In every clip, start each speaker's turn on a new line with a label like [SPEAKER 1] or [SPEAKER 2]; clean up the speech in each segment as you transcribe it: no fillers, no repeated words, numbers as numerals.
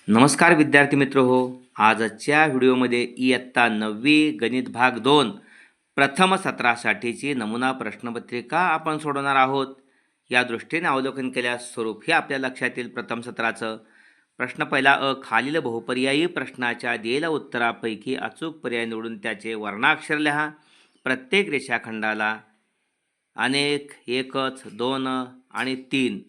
[SPEAKER 1] नमस्कार विद्यार्थी मित्र हो. आजच्या व्हिडिओमध्ये इयत्ता 9वी गणित भाग 2 प्रथम सत्रासाठीची नमुना प्रश्नपत्रिका आपण सोडवणार आहोत. या दृष्टीने अवलोकन केल्यास स्वरूप हे आपल्या लक्षात येईल. प्रथम सत्राचं प्रश्न पहिला खालील बहुपर्यायी प्रश्नाच्या दिलेल्या उत्तरापैकी अचूक पर्याय निवडून त्याचे वर्णाक्षर लिहा. प्रत्येक रेषाखंडाला अनेक, एकच, दोन आणि तीन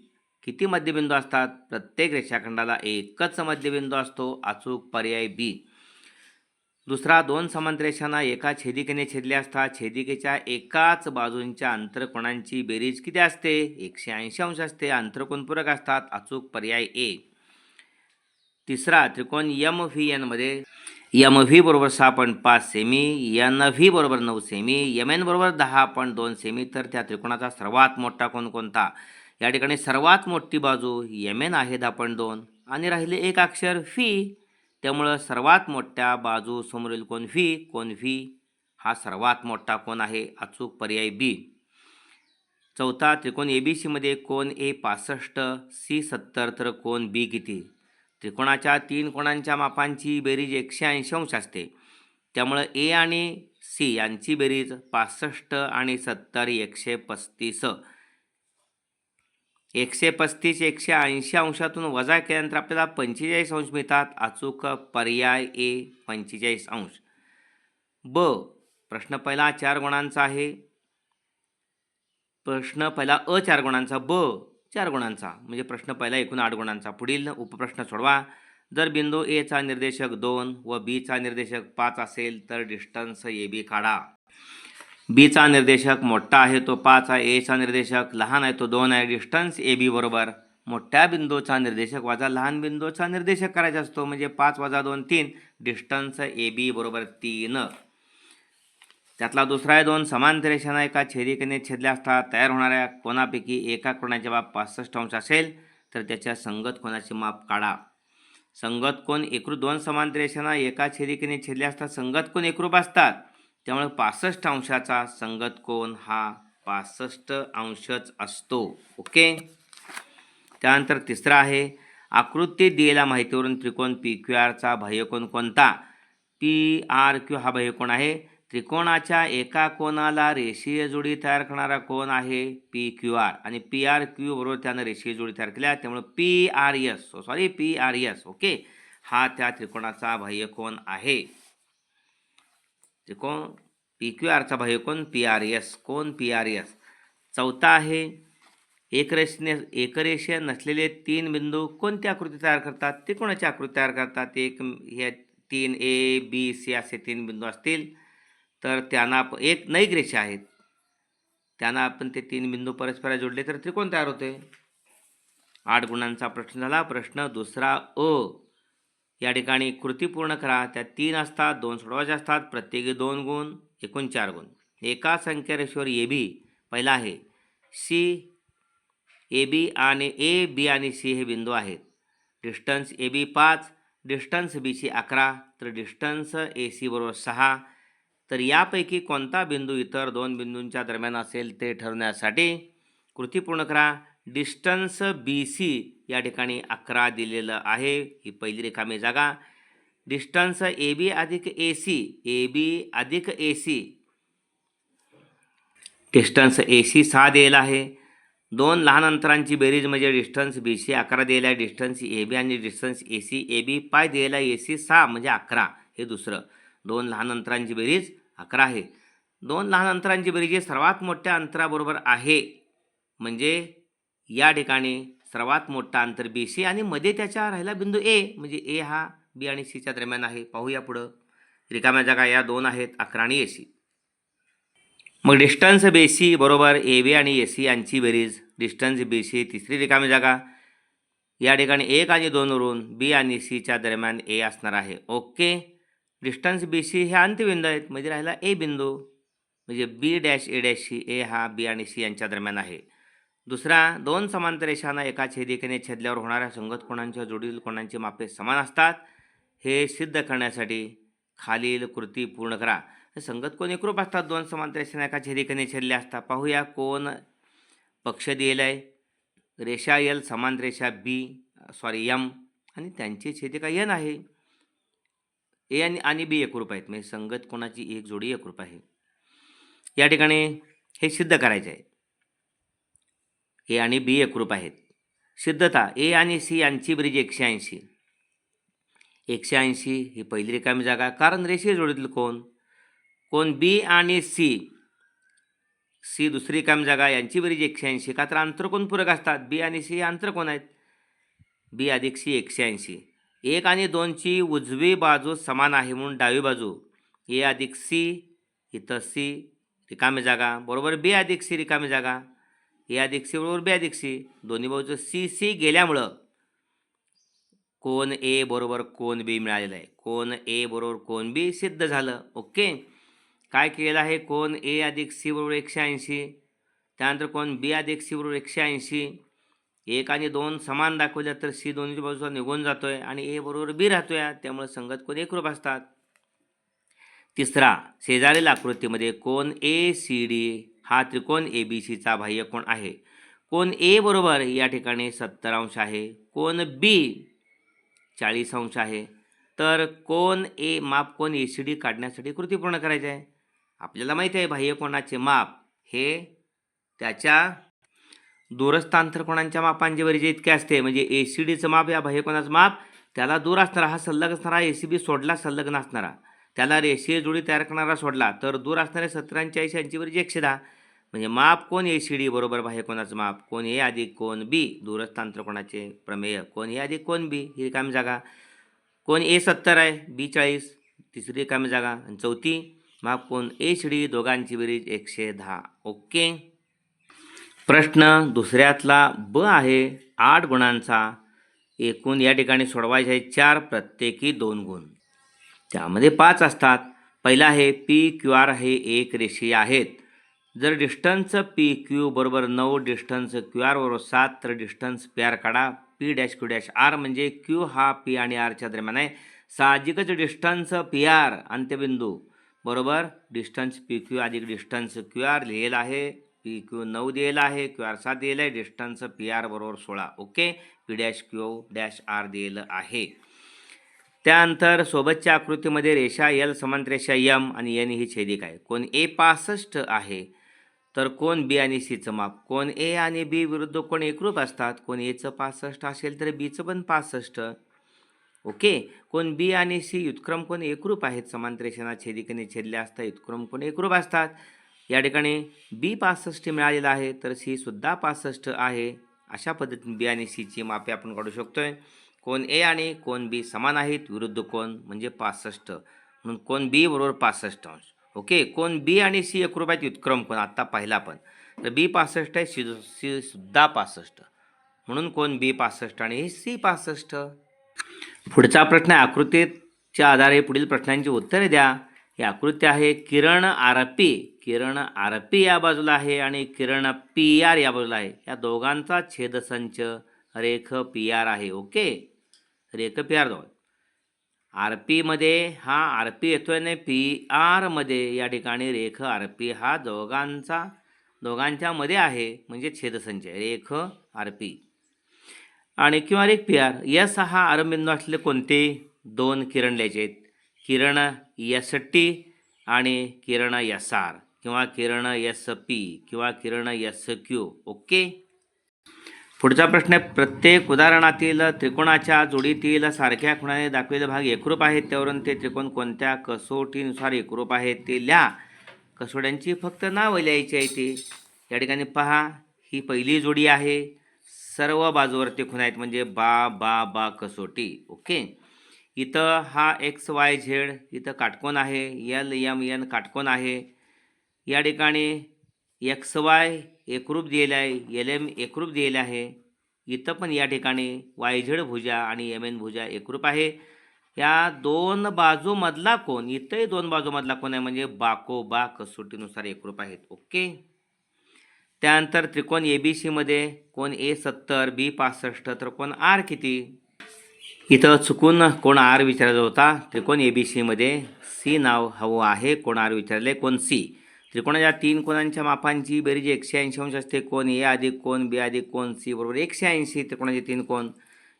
[SPEAKER 1] किती मध्यबिंदू असतात? प्रत्येक रेषाखंडाला एकच मध्यबिंदू असतो. अचूक पर्याय बी. दुसरा, दोन समांतर रेषांना एका छेदिकेने छेदले असता छेदिकेच्या एकाच बाजूंच्या अंतरकोनांची बेरीज किती असते? 180 अंश असते. अंतरकोन पूरक असतात. अचूक पर्याय ए. तिसरा, त्रिकोण एम व्ही एन मध्ये एम व्ही बरोबर 6.5 सेमी, एन व्ही बरोबर 9 सेमी, एम एन बरोबर 10.2 सेमी. तर त्या त्रिकोणाचा सर्वात मोठा कोण कोणता? या ठिकाणी सर्वात मोठी बाजू एम एन आहे 10.2 आणि राहिले एक अक्षर व्ही. त्यामुळं सर्वात मोठ्या बाजू समोरील कोण व्ही. कोण व्ही हा सर्वात मोठा कोण आहे. अचूक पर्याय बी. चौथा, त्रिकोण एबीसीमध्ये कोण ए 65, सी 70 तर कोण बी किती? त्रिकोणाच्या तीन कोणांच्या मापांची बेरीज 180 अंश असते. त्यामुळं ए आणि सी यांची बेरीज 65 आणि 70 135. 135 180 अंशातून वजा केल्यानंतर आपल्याला 45 अंश मिळतात. अचूक पर्याय ए 45 अंश. ब, प्रश्न पहिला 4 गुणांचा आहे. प्रश्न पहिला अ 4 गुणांचा, ब 4 गुणांचा, म्हणजे प्रश्न पहिला एकूण 8 गुणांचा. पुढील उपप्रश्न सोडवा. जर बिंदू ए चा निर्देशक 2 व बी चा निर्देशक 5 असेल तर डिस्टन्स ए बी काढा. बी चा निर्देशक मोठा आहे तो 5 आहे, ए चा निर्देशक लहान आहे तो 2 आहे. डिस्टन्स ए बी बरोबर मोठ्या बिंदूचा निर्देशक वजा लहान बिंदूचा निर्देशक करायचा असतो, म्हणजे 5 वजा 2 3. डिस्टन्स ए बी बरोबर 3. त्यातला दुसरा आहे, दोन समांतर रेषांना एका छेदिकेने छेदल्या असता तयार होणाऱ्या कोणापैकी एका कोणाचे माप 65 अंश असेल तर त्याच्या संगत कोणाचे माप काढा. संगत कोण एकरूप, दोन समांतर रेषांना एका छेदिकेने छेदले असतात संगत कोण एकरूप असतात. त्यामुळे 65 अंशाचा संगत कोण हा 65 अंशच असतो. ओके. त्यानंतर तिसरा आहे, आकृतीत दिलेल्या माहितीवरून त्रिकोण पी क्यू आरचा बाह्यकोन कोणता? पी आर क्यू हा बाह्यकोन आहे. त्रिकोणाच्या एका कोणाला रेषीय जोडी तयार करणारा कोण आहे? P Q R. आणि पी आर क्यू बरोबर त्यानं रेषीय जोडी तयार केल्या, त्यामुळे P R S, P R S. Okay, हा त्या त्रिकोणाचा बाह्यकोन आहे. त्रिकोण पी क्यू आरचा बाह्यकोन पी आर एस. कोण? P R S. चौथा आहे, एकरेषीय नसलेले तीन बिंदू कोणती आकृती तयार करतात? त्रिकोणाची आकृती तयार करतात. हे 3 ए बी सी असे 3 बिंदू असतील तर त्यांना एक नैक रेषा आहेत, त्यांना आपण ते 3 बिंदू परस्पर जोडले तर त्रिकोण तयार होते. 8 गुणांचा प्रश्न झाला. प्रश्न दुसरा अ, या ठिकाणी कृती पूर्ण करा. त्या 3 असतात, 2 सोडवायचे असतात, प्रत्येकी 2 गुण, एकूण 4 गुण. एका संख्या रेषेवर ए बी पहिला आहे, सी ए बी आणि ए बी आणि सी हे बिंदू आहेत. Distance A B 5, distance B C 11, तर डिस्टन्स ए सी बरोबर 6. तर यापैकी कोणता बिंदू इतर दोन बिंदूंच्या दरम्यान असेल ते ठरवण्यासाठी कृती पूर्ण करा. डिस्टन्स बी सी या ठिकाणी 11 दिलेलं आहे, ही पहिली रिकामी जागा. डिस्टन्स ए बी अधिक ए सी, ए बी अधिक ए सी, डिस्टन्स ए सी 6 दिलेला आहे. दोन लहान अंतरांची बेरीज म्हणजे डिस्टन्स बी सी 11 दिलेला आहे. डिस्टन्स ए बी आणि distance A C, A B पाय दिलेला आहे, ए सी 6 म्हणजे 11. हे दुसरं. दोन लहान अंतरांची बेरीज 11 आहे. दोन लहान अंतरांची बेरीज ही सर्वात मोठ्या अंतराबरोबर आहे, म्हणजे या ठिकाणी सर्वात मोठा अंतर बी सी आणि मध्ये त्याच्या राहिला बिंदू ए, म्हणजे ए हा बी आणि सीच्या दरम्यान आहे. पाहूया पुढं. रिकाम्या जागा या 2 आहेत, 11 आणि ए सी. मग डिस्टन्स बी सी बरोबर ए बी आणि ए सी यांची बेरीज. डिस्टन्स बी सी तिसरी रिकामी जागा, या ठिकाणी 1 आणि 2 वरून बी आणि सीच्या दरम्यान ए असणार आहे. ओके. डिस्टन्स बी सी हे अंत्यबिंदू आहेत, म्हणजे राहिला ए बिंदू, म्हणजे बी डॅश ए डॅश सी, ए हा बी आणि सी यांच्या दरम्यान आहे. दुसरा, दोन समांतर रेषांना एका छेदिकेने छेदल्यावर होणाऱ्या संगत कोणांच्या जोडील कोणांची मापे समान असतात. हे सिद्ध करण्यासाठी खालील कृती पूर्ण करा. संगत कोण एकरूप असतात, दोन समांतर रेषांना एका छेदिकेने छेदले असतात. पाहूया. कोण पक्ष दिलेला आहे. रेषा एल समांतर रेषा बी एम आणि त्यांची छेदिका एन आहे. ए आणि बी एकरूप आहेत, म्हणजे संगत कोणाची एक जोडी एकरूप आहे. या ठिकाणी हे सिद्ध करायचे आहे. ए आणि बी एकरूप आहेत. सिद्धता ए आणि सी यांची बेरीज 180. 180 ही पहिली रिकामी जागा, कारण रेषीय जोडीतील कोण बी आणि सी दुसरी रिकामी जागा, यांची बेरीज 180. का तर आंतरकोन पूरक असतात. बी आणि सी आंतरकोन आहेत. बी अधिक सी 180. 1 आणि 2ची उजवी बाजू समान आहे म्हणून डावी बाजू ए अधिक सी, इथं सी रिकामी जागा, बरोबर बी अधिक सी रिकामी जागा, ए अधिक सी बरोबर बी अधिक सी, दोन्ही बाजूचं सी गेल्यामुळं कोन ए बरोबर कोन बी मिळालेलं आहे. कोन ए बरोबर कोन बी सिद्ध झालं. ओके, काय केलेलं आहे? कोन ए अधिक सी बरोबर 180, त्यानंतर कोन बी अधिक सी बरोबर 180. 1 आणि 2 समान दाखवल्या तर सी दोन्ही बाजूला निघून जातोय आणि ए बरोबर बी राहतोय, त्यामुळे संगत कोन एकरूप असतात. तिसरा, शेजारील आकृतीमध्ये कोन ए सी डी हा त्रिकोण ए बी सीचा बाह्य कोन आहे. कोन ए बरोबर या ठिकाणी 70 अंश आहे, कोन बी 40 अंश आहे. तर कोन ए सी डी काढण्यासाठी कृती पूर्ण करायची आहे. आपल्याला माहिती आहे बाह्य कोनाचे माप हे त्याच्या दूरस्थ आंतरकोनांच्या मापांची बेरीज इतके असते. म्हणजे ए सी डीचं माप या बाह्य कोनाचं माप, त्याला दूर असणारा हा सल्लग असणारा ए सी बी सोडला, सल्लग नसणारा त्याला रेषीय जोडी तयार करणारा सोडला, तर दूर असणारे 70 आणि 40 यांची बेरीज 110. म्हणजे माप कोन ए सी डी बरोबर बाह्य कोनाचं माप कोन ए अधिक कोन बी, दूरस्थ आंतरकोनाचे प्रमेय कोन ए अधिक कोन बी ही रिकामी जागा. कोन ए 70 आहे, बी 40, तिसरी रिकामी जागा, आणि चौथी माप कोन ए सी डी दोघांची बेरीज 110. ओके, प्रश्न दुसऱ्यातला ब आहे. 8 गुणांचा एकूण या ठिकाणी सोडवायचे आहे 4, प्रत्येकी 2 गुण. त्यामध्ये 5 असतात. पहिला आहे पी क्यू आर हे एक रेषीय आहेत. जर डिस्टन्स पी क्यू बरोबर 9, डिस्टन्स क्यू आर बरोबर 7, तर डिस्टन्स पी आर काढा. P dash Q dash R म्हणजे क्यू हा पी आणि आरच्या दरम्यान आहे. साहजिकच डिस्टन्स पी आर अंत्यबिंदू बरोबर डिस्टन्स पी क्यू अधिक डिस्टन्स क्यू आर लिहिलेला आहे. पी क्यू 9 दिलेला आहे, क्यू आर 7 दिलेला आहे, डिस्टन्स पी आर बरोबर 16. Okay, P dash Q dash R दिलेलं आहे. त्यानंतर सोबतच्या आकृतीमध्ये रेषा एल समांतर रेषा एम आणि एन ही छेदिक आहे. कोन ए 65 आहे, तर कोन बी आणि सीचं माप. कोन ए आणि बी विरुद्ध कोण एकरूप असतात. कोन एचं 65 असेल तर बीचं पण 65. ओके, कोन बी आणि सी व्युत्क्रम कोण एकरूप आहेत. समांतर रेषांना छेदिकेने छेदले असता व्युत्क्रम कोण एकरूप असतात. या ठिकाणी बी 65 मिळालेला आहे, तर सी सुद्धा 65 आहे. अशा पद्धतीने बी आणि सीची मापे आपण काढू शकतोय. कोन ए आणि कोन बी समान आहेत, विरुद्ध कोन म्हणजे 65, म्हणून कोन बी बरोबर 65 अंश. ओके, कोन बी आणि सी एकरूप आहेत, व्युत्क्रम कोन आत्ता पाहिला पण, तर बी 65 आहे, सी सुद्धा 65, म्हणून कोन बी 65 आणि सी 65. पुढचा प्रश्न आहे आकृतीच्या आधारे पुढील प्रश्नांची उत्तरे द्या. ही आकृती आहे किरण आर पी या बाजूला आहे आणि किरण पी आर या बाजूला आहे. या दोघांचा छेदसंच रेख पी आर आहे. ओके, रेख पी आर आर पी मध्ये हा आर पी येतोय आणि पी आर मध्ये या ठिकाणी रेख आर पी हा दोघांच्या मध्ये आहे, म्हणजे छेदसंच रेख आर पी आणि किंवा रेख पी आर. यस हा आरंभबिंदू असलेले कोणते 2 किरण लिहायचे आहेत. किरण एस टी आणि किरण एस आर, किंवा किरण एस पी किंवा किरण एस क्यू. ओके, पुढचा प्रश्न आहे प्रत्येक उदाहरणातील त्रिकोणाच्या जोडीतील सारख्या खुणाने दाखवलेले भाग एकरूप आहेत, त्यावरून ते त्रिकोण कोणत्या कसोटीनुसार एकरूप आहेत ते लिहा. कसोट्यांची फक्त नावं लिहायची आहे ती. या ठिकाणी पहा, ही पहिली जोडी आहे, सर्व बाजूवरती खुणा आहेत, म्हणजे बा बा बा कसोटी. ओके, इथं हा एक्स वाय झेड इथं काटकोन आहे, एल एम एन काटकोन आहे. या ठिकाणी एक्स वाय एकरूप दिलेला आहे, एल एम एकरूप दिलेला आहे. इथं पण या ठिकाणी वाय झेड भुजा आणि एम एन भुजा एकरूप आहे. या 2 बाजूमधला कोन, इथंही 2 बाजूमधला कोन आहे, म्हणजे बाको बा कसोटीनुसार एकरूप आहेत. ओके, त्यानंतर त्रिकोण ए बी सीमध्ये कोन ए 70, बी 65, तर कोन आर किती. इथं चुकून कोण आर विचारायचा होता. त्रिकोण ए बी सीमध्ये सी नाव हवं आहे, कोण आर विचारले, कोन सी. त्रिकोणाच्या 3 कोणांच्या मापांची बेरीज 180 अंश असते. कोन ए अधिक कोन बी अधिक कोन सी बरोबर 180. त्रिकोणाचे 3 कोन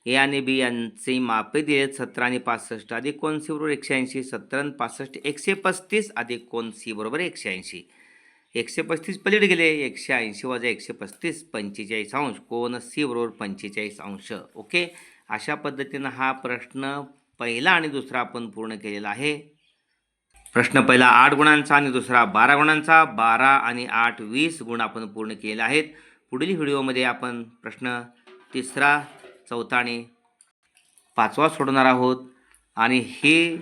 [SPEAKER 1] ए आणि बी यांचे मापे दिलेत 17 आणि 65 अधिक कोन सी बरोबर 180, 70 आणि 65 135 अधिक कोन सी बरोबर 180. 135 पलीकडे गेले, 180 वजा 135 45 अंश, कोन सी बरोबर 45 अंश. ओके, अशा पद्धतीनं हा प्रश्न पहिला आणि दुसरा आपण पूर्ण केलेला आहे. प्रश्न पहिला 8 गुणांचा आणि दुसरा 12 गुणांचा. 12 आणि 8 20 गुण आपण पूर्ण केले आहेत. पुढील व्हिडिओमध्ये आपण प्रश्न तिसरा, चौथा आणि पाचवा सोडवणार आहोत. आणि हे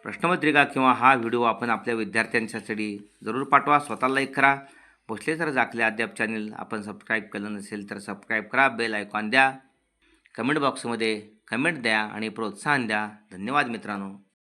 [SPEAKER 1] प्रश्नपत्रिका किंवा हा व्हिडिओ आपण आपल्या विद्यार्थ्यांच्यासाठी जरूर पाठवा. स्वतः लाईक करा. भोसले सर जाकले अद्याप चॅनल आपण सबस्क्राईब केलं नसेल तर सबस्क्राईब करा. बेल आयकॉन द्या. कमेंट बॉक्समध्ये कमेंट द्या आणि प्रोत्साहन द्या. धन्यवाद मित्रांनो.